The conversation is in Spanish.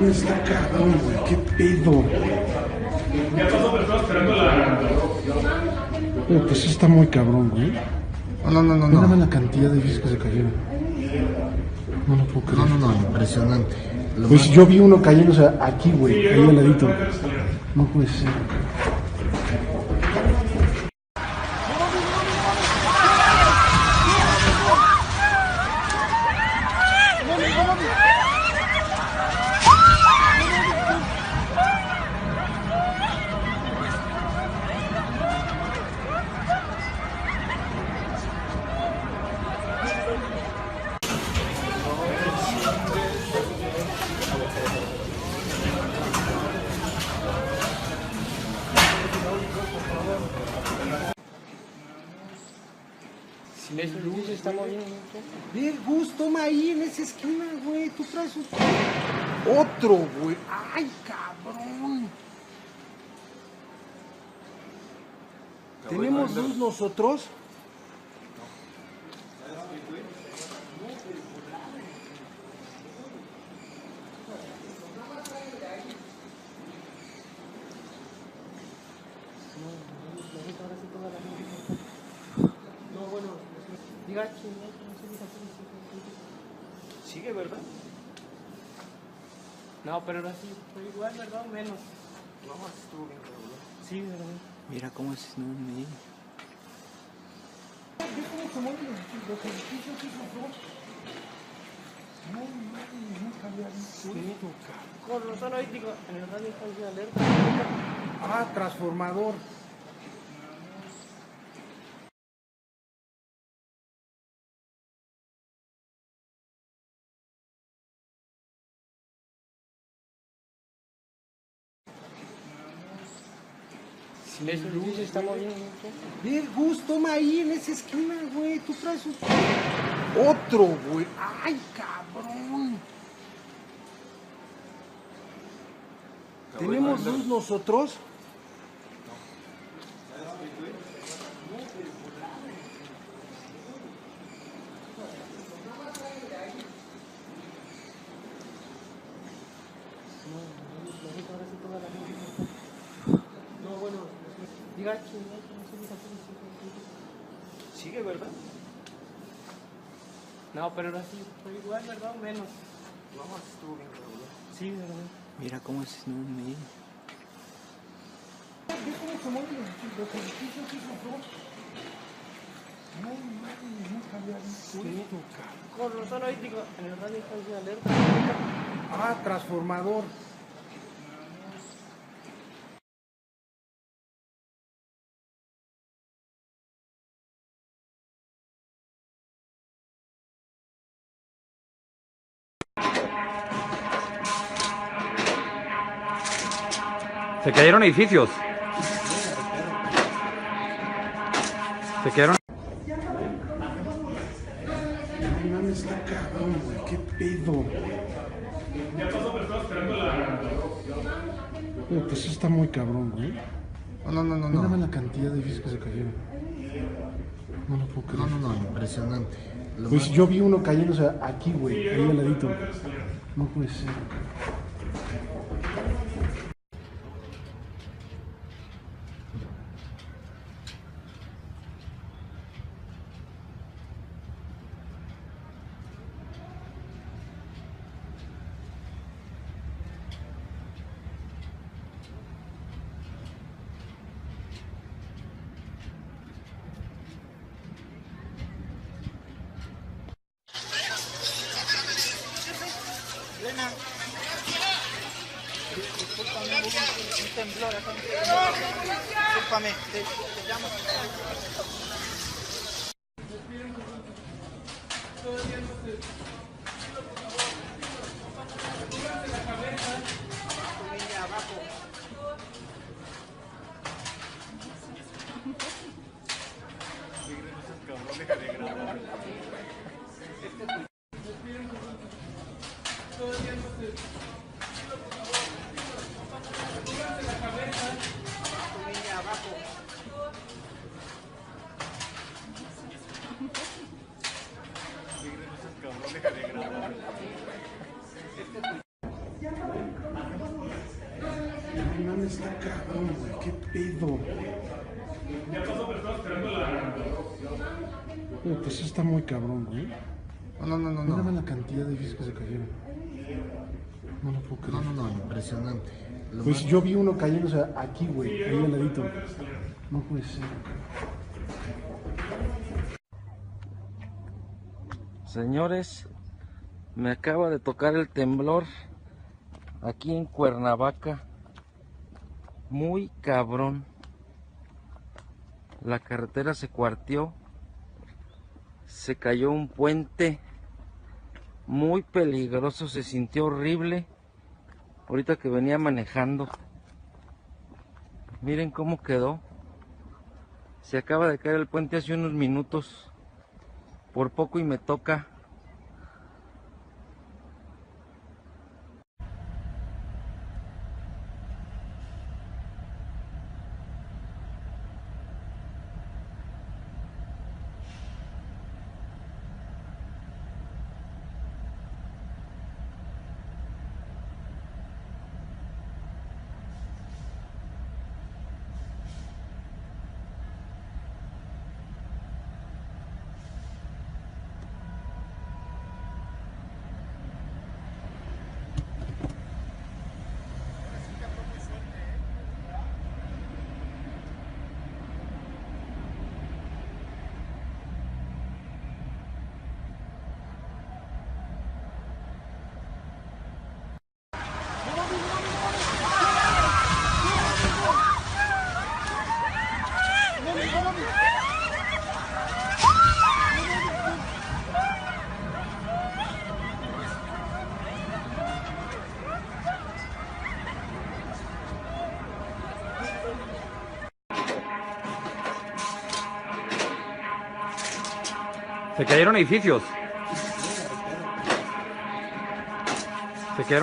mames, está cabrón, güey. ¿Qué pedo, güey? Ya pasó, pero estaba esperando la... Pues eso está muy cabrón, güey. No. Mira nada más la cantidad de edificios que se cayeron. No lo puedo creer. No, impresionante. Pues yo vi uno cayéndose aquí, güey, ahí al ladito. No puede ser. Si ves luz, se está moviendo. Ve, Gus, toma ahí en esa esquina, güey. Tú traes otro, güey. Ay, cabrón. ¿Tenemos luz nosotros? Diga, sigue, ¿verdad? No, pero ahora sí, fue igual, ¿verdad? Menos. No, estuvo bien, ¿verdad? Sí, ¿verdad? Mira cómo es, no me... Nunca había visto esto, cabrón. Con razón, ahí digo, en el radio está de alerta. Ah, transformador. Si ves luz, se está moviendo. Ve, Gus, toma ahí en esa esquina, güey. Tú traes otro, güey. Ay, cabrón. ¿Tenemos luz nosotros? No, bueno, diga, sigue, ¿verdad? No, pero ahora sí, fue igual, ¿verdad? Menos. No, estuvo bien, ¿verdad? Sí, ¿verdad? Mira cómo es, no me... Nunca había visto esto, cabrón. Con razón, ahí digo, en el radio está de alerta. Ah, transformador. Se cayeron edificios. Se cayeron. No mames, está cabrón, güey. ¿Qué pedo, güey? Ya pasó, pero estaba esperando la... Pues eso está muy cabrón, güey. Mira nada más la cantidad de edificios que se cayeron. No lo puedo creer. No, impresionante. Pues yo vi uno cayéndose aquí, güey, ahí al ladito. No puede ser. Discúlpame, hubo un temblor acá. Discúlpame, te llamo. ¿Qué pedo? Ya pasó, pero estamos esperando la... Pues eso está muy cabrón, güey. Mírame la cantidad de edificios que se cayeron. No lo puedo creer. Impresionante. Pues yo vi uno cayéndose aquí, güey, ahí al ladito. No puede ser. Señores, me acaba de tocar el temblor aquí en Cuernavaca. Muy cabrón. La carretera se cuarteó. Se cayó un puente. Muy peligroso, se sintió horrible. Ahorita que venía manejando. Miren cómo quedó. Se acaba de caer el puente hace unos minutos. Por poco y me toca. Se cayeron edificios. Se cayeron.